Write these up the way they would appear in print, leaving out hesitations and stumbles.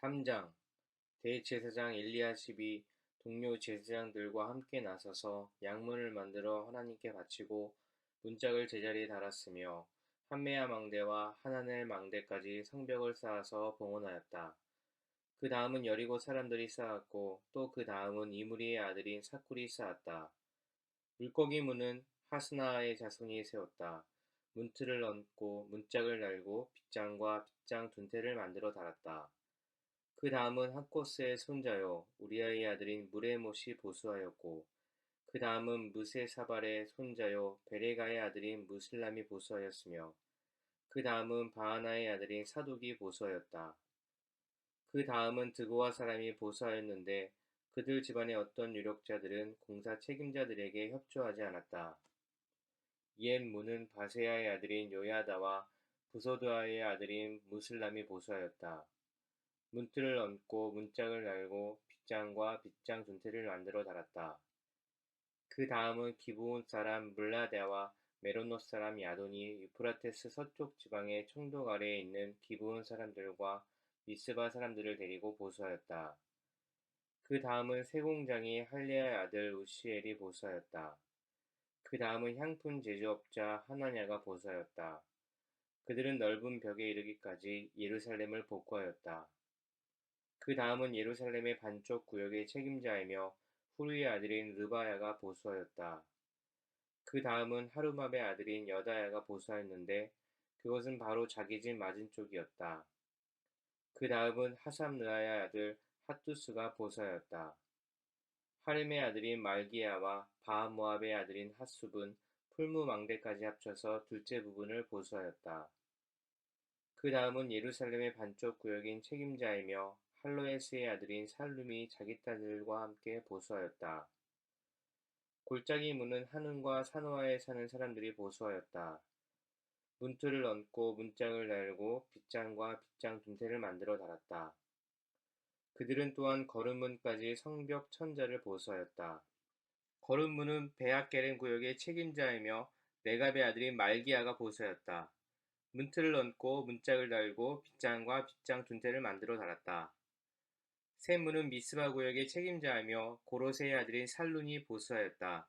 3장 대제사장 엘리야십이 동료 제사장들과 함께 나서서 양문을 만들어 하나님께 바치고 문짝을 제자리에 달았으며 한메아 망대와 하나넬 망대까지 성벽을 쌓아서 봉헌하였다. 그 다음은 여리고 사람들이 쌓았고 또 그 다음은 이므리의 아들인 삭굴이 쌓았다. 물고기 문은 하스나의 자손이 세웠다. 문틀을 얹고 문짝을 달고 빗장과 빗장 둔대를 만들어 달았다. 그 다음은 학코스의 손자요 우리아의 아들인 무레못이 보수하였고 그 다음은 무세사발의 손자요 베레가의 아들인 무슬람이 보수하였으며 그 다음은 바하나의 아들인 사독이 보수하였다. 그 다음은 드고와 사람이 보수하였는데 그들 집안의 어떤 유력자들은 공사 책임자들에게 협조하지 않았다. 옛 문은 바세야의 아들인 요야다와 부소드아의 아들인 무슬람이 보수하였다. 문틀을 얹고 문짝을 달고 빗장과 빗장 둔태를 만들어 달았다. 그 다음은 기브온 사람 물라데와 메로노 사람 야돈이 유프라테스 서쪽 지방의 총독 아래에 있는 기브온 사람들과 미스바 사람들을 데리고 보수하였다. 그 다음은 세공장이 할레아의 아들 우시엘이 보수하였다. 그 다음은 향품 제조업자 하나냐가 보수하였다. 그들은 넓은 벽에 이르기까지 예루살렘을 복구하였다. 그 다음은 예루살렘의 반쪽 구역의 책임자이며 후르의 아들인 르바야가 보수하였다. 그 다음은 하루맙의 아들인 여다야가 보수하였는데 그것은 바로 자기 집 맞은쪽이었다. 그 다음은 하삼르아의 아들 핫두스가 보수하였다. 하림의 아들인 말기야와 바하모압의 아들인 핫숲은 풀무망대까지 합쳐서 둘째 부분을 보수하였다. 그 다음은 예루살렘의 반쪽 구역인 책임자이며 할로에스의 아들인 살룸이 자기 딸들과 함께 보수하였다. 골짜기 문은 하눈과 산호아에 사는 사람들이 보수하였다. 문틀을 얹고 문짝을 달고 빗장과 빗장 둔태를 만들어 달았다. 그들은 또한 거름문까지 성벽 천자를 보수하였다. 거름문은 베앗게렌 구역의 책임자이며 네갑의 아들인 말기야가 보수하였다. 문틀을 얹고 문짝을 달고 빗장과 빗장 둔태를 만들어 달았다. 샘문은 미스바 구역의 책임자이며 고로세의 아들인 살룬이 보수하였다.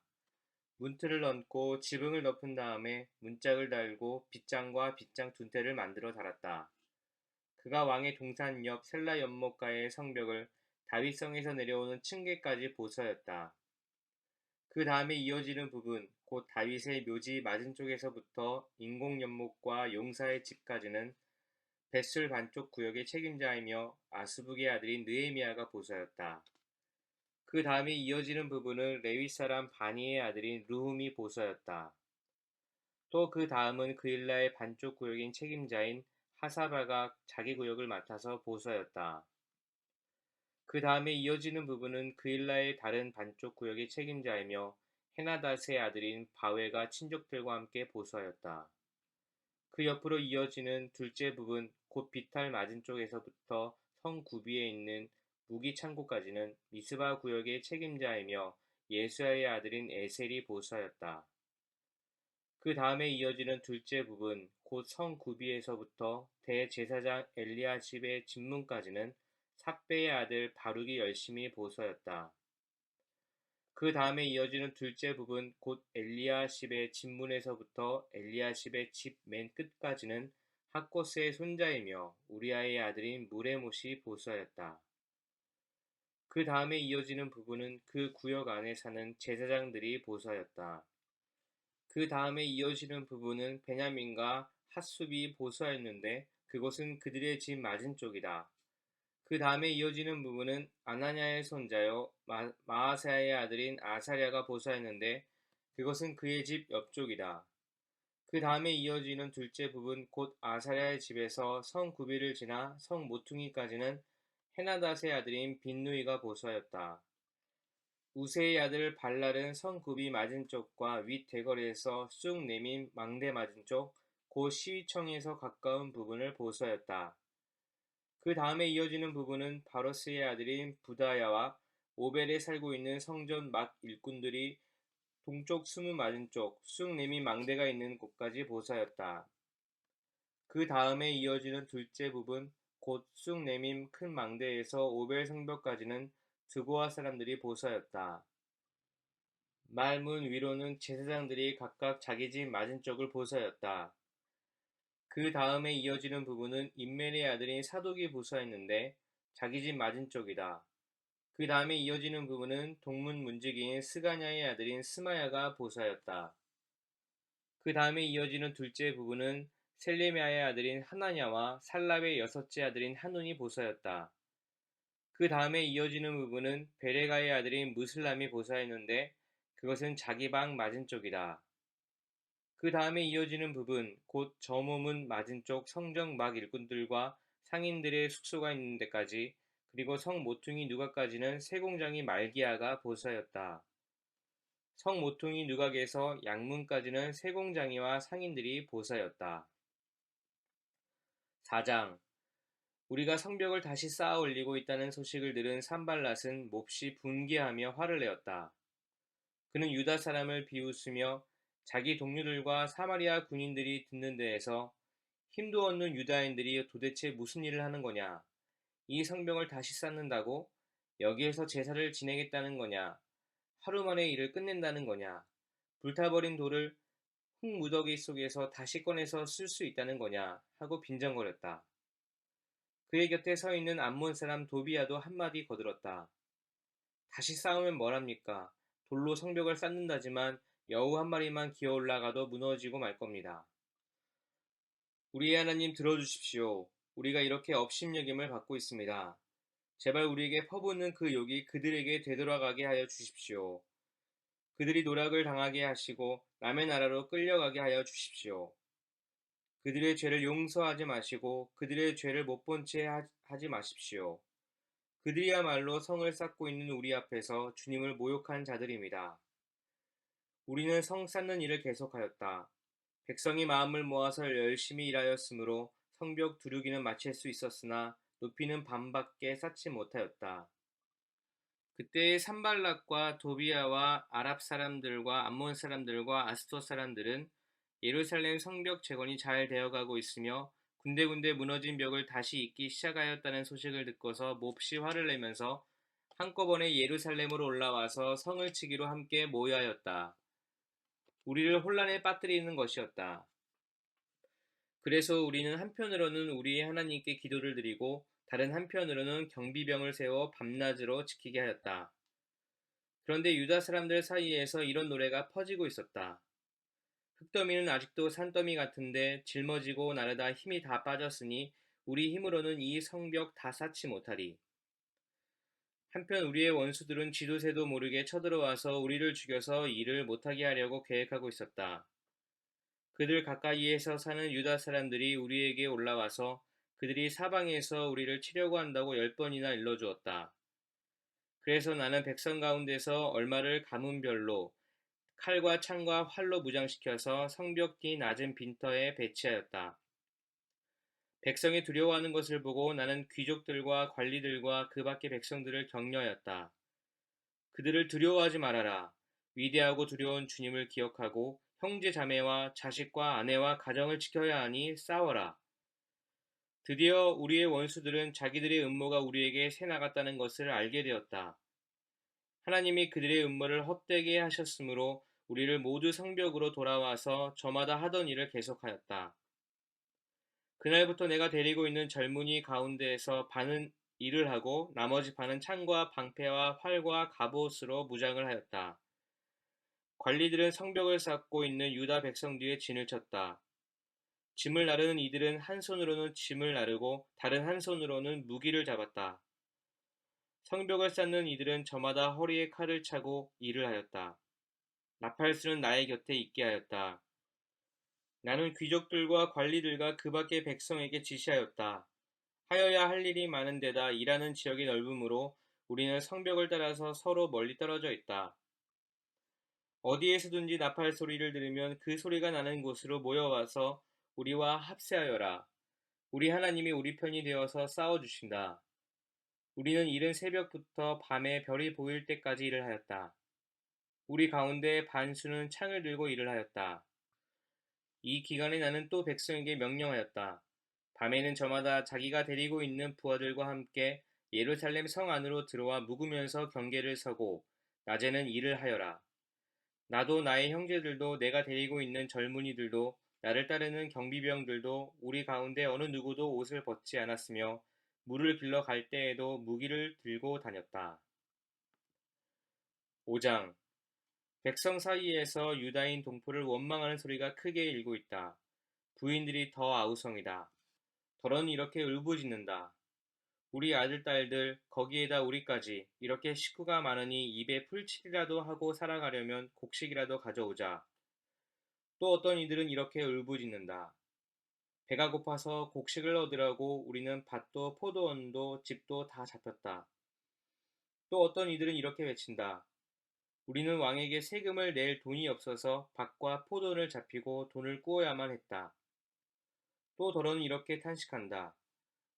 문틀을 얹고 지붕을 덮은 다음에 문짝을 달고 빗장과 빗장 둔태를 만들어 달았다. 그가 왕의 동산 옆 셀라 연못가의 성벽을 다윗성에서 내려오는 층계까지 보수하였다. 그 다음에 이어지는 부분, 곧 다윗의 묘지 맞은쪽에서부터 인공연못과 용사의 집까지는 벳술 반쪽 구역의 책임자이며 아스북의 아들인 느헤미야가 보수하였다. 그 다음에 이어지는 부분을 레위 사람 바니의 아들인 르훔이 보수하였다. 또 그 다음은 그일라의 반쪽 구역인 책임자인 하사바가 자기 구역을 맡아서 보수하였다. 그 다음에 이어지는 부분은 그일라의 다른 반쪽 구역의 책임자이며 헤나닷의 아들인 바웨가 친족들과 함께 보수하였다. 그 옆으로 이어지는 둘째 부분 곧 비탈 맞은쪽에서부터 성 구비에 있는 무기 창고까지는 미스바 구역의 책임자이며 예수야의 아들인 에셀이 보수하였다. 그 다음에 이어지는 둘째 부분 곧 성 구비에서부터 대제사장 엘리야십의 집문까지는 삭베의 아들 바룩이 열심히 보수하였다. 그 다음에 이어지는 둘째 부분 곧 엘리야십의 집문에서부터 엘리야십의 집 맨 끝까지는 학코스의 손자이며 우리아의 아들인 무레못이 보수하였다. 그 다음에 이어지는 부분은 그 구역 안에 사는 제사장들이 보수하였다. 그 다음에 이어지는 부분은 베냐민과 핫숲이 보수하였는데 그곳은 그들의 집 맞은쪽이다. 그 다음에 이어지는 부분은 아나냐의 손자요 마아사야의 아들인 아사랴가 보수하였는데 그것은 그의 집 옆쪽이다. 그 다음에 이어지는 둘째 부분 곧 아사랴의 집에서 성 구비를 지나 성 모퉁이까지는 헤나닷의 아들인 빈누이가 보수하였다. 우세의 아들 발랄은 성 구비 맞은쪽과 윗 대거리에서 쑥 내민 망대 맞은쪽 곧 시위청에서 가까운 부분을 보수하였다. 그 다음에 이어지는 부분은 바로스의 아들인 부다야와 오벨에 살고 있는 성전 막 일꾼들이 동쪽 수문 맞은쪽 쑥 내민 망대가 있는 곳까지 보수하였다. 그 다음에 이어지는 둘째 부분 곧 쑥 내민 큰 망대에서 오벨 성벽까지는 드보아 사람들이 보서였다. 말문 위로는 제사장들이 각각 자기 집 맞은쪽을 보서였다. 그 다음에 이어지는 부분은 임멜의 아들인 사독이 보서했는데 자기 집 맞은쪽이다. 그 다음에 이어지는 부분은 동문 문지기인 스가냐의 아들인 스마야가 보서였다. 그 다음에 이어지는 둘째 부분은 셀레미야의 아들인 하나냐와 살랍의 여섯째 아들인 하눈이 보서였다. 그 다음에 이어지는 부분은 베레가의 아들인 무슬람이 보서했는데 그것은 자기 방 맞은쪽이다. 그 다음에 이어지는 부분, 곧 저몸은 맞은쪽 성정 막 일꾼들과 상인들의 숙소가 있는 데까지, 그리고 성 모퉁이 누각까지는 세공장이 말기야가 보서였다. 성 모퉁이 누각에서 양문까지는 세공장이와 상인들이 보서였다. 4장. 우리가 성벽을 다시 쌓아 올리고 있다는 소식을 들은 산발랏은 몹시 분개하며 화를 내었다. 그는 유다 사람을 비웃으며 자기 동료들과 사마리아 군인들이 듣는 데에서 힘도 없는 유다인들이 도대체 무슨 일을 하는 거냐? 이 성벽을 다시 쌓는다고? 여기에서 제사를 지내겠다는 거냐? 하루 만에 일을 끝낸다는 거냐? 불타버린 돌을 흙무더기 속에서 다시 꺼내서 쓸 수 있다는 거냐? 하고 빈정거렸다. 그의 곁에 서 있는 암몬 사람 도비야도 한마디 거들었다. 다시 싸우면 뭐랍니까? 돌로 성벽을 쌓는다지만 여우 한 마리만 기어 올라가도 무너지고 말 겁니다. 우리의 하나님 들어주십시오. 우리가 이렇게 업신여김을 받고 있습니다. 제발 우리에게 퍼붓는 그 욕이 그들에게 되돌아가게 하여 주십시오. 그들이 노략을 당하게 하시고 남의 나라로 끌려가게 하여 주십시오. 그들의 죄를 용서하지 마시고 그들의 죄를 못 본 채 하지 마십시오. 그들이야말로 성을 쌓고 있는 우리 앞에서 주님을 모욕한 자들입니다. 우리는 성 쌓는 일을 계속하였다. 백성이 마음을 모아서 열심히 일하였으므로 성벽 두르기는 마칠 수 있었으나 높이는 반밖에 쌓지 못하였다. 그때 산발락과 도비야와 아랍 사람들과 암몬 사람들과 아스돗 사람들은 예루살렘 성벽 재건이 잘 되어가고 있으며 군데군데 무너진 벽을 다시 잇기 시작하였다는 소식을 듣고서 몹시 화를 내면서 한꺼번에 예루살렘으로 올라와서 성을 치기로 함께 모여하였다. 우리를 혼란에 빠뜨리는 것이었다. 그래서 우리는 한편으로는 우리의 하나님께 기도를 드리고 다른 한편으로는 경비병을 세워 밤낮으로 지키게 하였다. 그런데 유다 사람들 사이에서 이런 노래가 퍼지고 있었다. 흙더미는 아직도 산더미 같은데 짊어지고 나르다 힘이 다 빠졌으니 우리 힘으로는 이 성벽 다 쌓지 못하리. 한편 우리의 원수들은 쥐도 새도 모르게 쳐들어와서 우리를 죽여서 일을 못하게 하려고 계획하고 있었다. 그들 가까이에서 사는 유다 사람들이 우리에게 올라와서 그들이 사방에서 우리를 치려고 한다고 10번이나 일러주었다. 그래서 나는 백성 가운데서 얼마를 가문별로 칼과 창과 활로 무장시켜서 성벽 뒤 낮은 빈터에 배치하였다. 백성이 두려워하는 것을 보고 나는 귀족들과 관리들과 그 밖의 백성들을 격려하였다. 그들을 두려워하지 말아라. 위대하고 두려운 주님을 기억하고 형제 자매와 자식과 아내와 가정을 지켜야 하니 싸워라. 드디어 우리의 원수들은 자기들의 음모가 우리에게 새나갔다는 것을 알게 되었다. 하나님이 그들의 음모를 헛되게 하셨으므로 우리를 모두 성벽으로 돌아와서 저마다 하던 일을 계속하였다. 그날부터 내가 데리고 있는 젊은이 가운데에서 반은 일을 하고 나머지 반은 창과 방패와 활과 갑옷으로 무장을 하였다. 관리들은 성벽을 쌓고 있는 유다 백성 뒤에 진을 쳤다. 짐을 나르는 이들은 한 손으로는 짐을 나르고 다른 한 손으로는 무기를 잡았다. 성벽을 쌓는 이들은 저마다 허리에 칼을 차고 일을 하였다. 나팔수는 나의 곁에 있게 하였다. 나는 귀족들과 관리들과 그 밖의 백성에게 지시하였다. 하여야 할 일이 많은 데다 일하는 지역이 넓으므로 우리는 성벽을 따라서 서로 멀리 떨어져 있다. 어디에서든지 나팔 소리를 들으면 그 소리가 나는 곳으로 모여와서 우리와 합세하여라. 우리 하나님이 우리 편이 되어서 싸워주신다. 우리는 이른 새벽부터 밤에 별이 보일 때까지 일을 하였다. 우리 가운데 반수는 창을 들고 일을 하였다. 이 기간에 나는 또 백성에게 명령하였다. 밤에는 저마다 자기가 데리고 있는 부하들과 함께 예루살렘 성 안으로 들어와 묵으면서 경계를 서고 낮에는 일을 하여라. 나도 나의 형제들도 내가 데리고 있는 젊은이들도 나를 따르는 경비병들도 우리 가운데 어느 누구도 옷을 벗지 않았으며 물을 길러 갈 때에도 무기를 들고 다녔다. 5장. 백성 사이에서 유다인 동포를 원망하는 소리가 크게 일고 있다. 부인들이 더 아우성이다. 더러는 이렇게 울부짖는다. 우리 아들, 딸들, 거기에다 우리까지 이렇게 식구가 많으니 입에 풀칠이라도 하고 살아가려면 곡식이라도 가져오자. 또 어떤 이들은 이렇게 울부짖는다. 배가 고파서 곡식을 얻으라고 우리는 밭도 포도원도 집도 다 잡혔다. 또 어떤 이들은 이렇게 외친다. 우리는 왕에게 세금을 낼 돈이 없어서 밭과 포도원을 잡히고 돈을 꾸어야만 했다. 또 더러는 이렇게 탄식한다.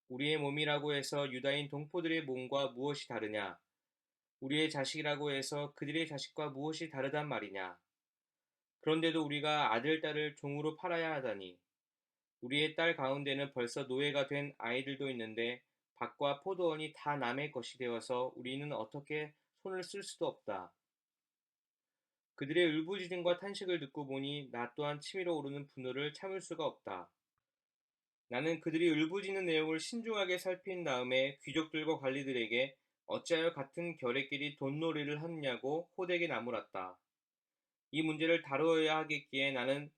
우리의 몸이라고 해서 유다인 동포들의 몸과 무엇이 다르냐? 우리의 자식이라고 해서 그들의 자식과 무엇이 다르단 말이냐? 그런데도 우리가 아들, 딸을 종으로 팔아야 하다니. 우리의 딸 가운데는 벌써 노예가 된 아이들도 있는데 밭과 포도원이 다 남의 것이 되어서 우리는 어떻게 손을 쓸 수도 없다. 그들의 울부짖음과 탄식을 듣고 보니 나 또한 치밀어 오르는 분노를 참을 수가 없다. 나는 그들이 울부짖는 내용을 신중하게 살핀 다음에 귀족들과 관리들에게 어찌하여 같은 결의끼리 돈놀이를 하느냐고 호되게 나무랐다. 이 문제를 다루어야 하겠기에 나는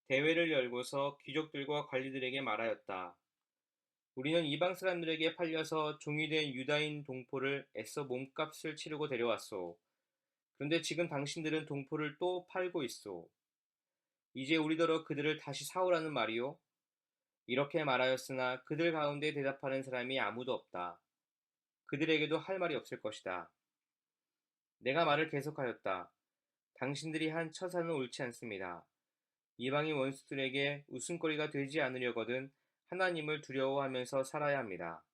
대회를 열고서 귀족들과 관리들에게 말하였다. 우리는 이방 사람들에게 팔려서 종이 된 유다인 동포를 애써 몸값을 치르고 데려왔소. 그런데 지금 당신들은 동포를 또 팔고 있소. 이제 우리더러 그들을 다시 사오라는 말이요? 이렇게 말하였으나 그들 가운데 대답하는 사람이 아무도 없다. 그들에게도 할 말이 없을 것이다. 내가 말을 계속하였다. 당신들이 한 처사는 옳지 않습니다. 이방인 원수들에게 웃음거리가 되지 않으려거든 하나님을 두려워하면서 살아야 합니다.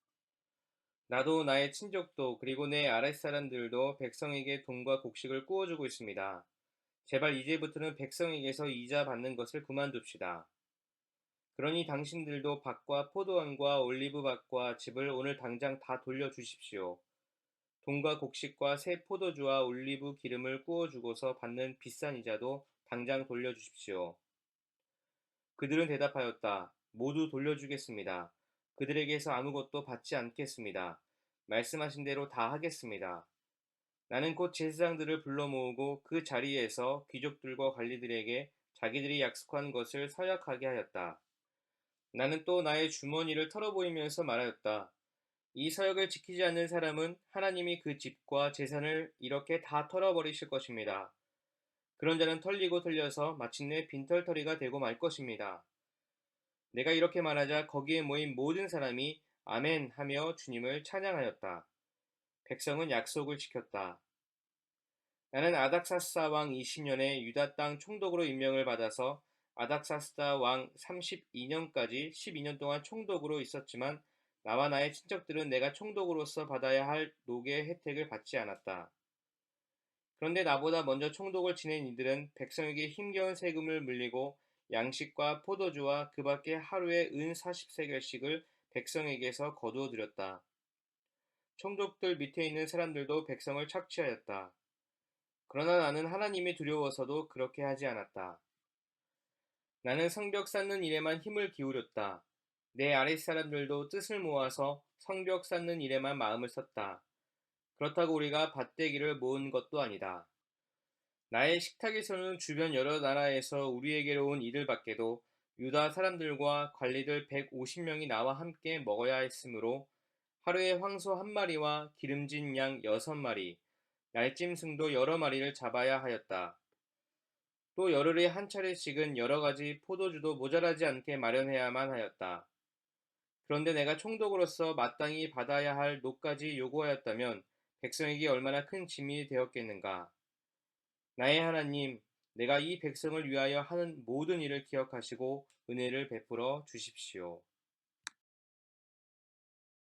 나도 나의 친족도 그리고 내 아랫사람들도 백성에게 돈과 곡식을 꾸어주고 있습니다. 제발 이제부터는 백성에게서 이자 받는 것을 그만둡시다. 그러니 당신들도 밭과 포도원과 올리브밭과 집을 오늘 당장 다 돌려주십시오. 돈과 곡식과 새 포도주와 올리브 기름을 꾸어주고서 받는 비싼 이자도 당장 돌려주십시오. 그들은 대답하였다. 모두 돌려주겠습니다. 그들에게서 아무것도 받지 않겠습니다. 말씀하신 대로 다 하겠습니다. 나는 곧 제사장들을 불러 모으고 그 자리에서 귀족들과 관리들에게 자기들이 약속한 것을 서약하게 하였다. 나는 또 나의 주머니를 털어보이면서 말하였다. 이 서약을 지키지 않는 사람은 하나님이 그 집과 재산을 이렇게 다 털어버리실 것입니다. 그런 자는 털리고 털려서 마침내 빈털터리가 되고 말 것입니다. 내가 이렇게 말하자 거기에 모인 모든 사람이 아멘 하며 주님을 찬양하였다. 백성은 약속을 지켰다. 나는 아닥사스다 왕 20년에 유다 땅 총독으로 임명을 받아서 아닥사스다 왕 32년까지 12년 동안 총독으로 있었지만 나와 나의 친척들은 내가 총독으로서 받아야 할 노개 혜택을 받지 않았다. 그런데 나보다 먼저 총독을 지낸 이들은 백성에게 힘겨운 세금을 물리고 양식과 포도주와 그 밖에 하루에 은 40세겔씩을 백성에게서 거두어 들였다. 총독들 밑에 있는 사람들도 백성을 착취하였다. 그러나 나는 하나님이 두려워서도 그렇게 하지 않았다. 나는 성벽 쌓는 일에만 힘을 기울였다. 내 아랫사람들도 뜻을 모아서 성벽 쌓는 일에만 마음을 썼다. 그렇다고 우리가 밭대기를 모은 것도 아니다. 나의 식탁에서는 주변 여러 나라에서 우리에게로 온 이들 밖에도 유다 사람들과 관리들 150명이 나와 함께 먹어야 했으므로 하루에 황소 한 마리와 기름진 양 6마리, 날짐승도 여러 마리를 잡아야 하였다. 또 열흘에 한 차례씩은 여러 가지 포도주도 모자라지 않게 마련해야만 하였다. 그런데 내가 총독으로서 마땅히 받아야 할 노까지 요구하였다면 백성에게 얼마나 큰 짐이 되었겠는가. 나의 하나님, 내가 이 백성을 위하여 하는 모든 일을 기억하시고 은혜를 베풀어 주십시오.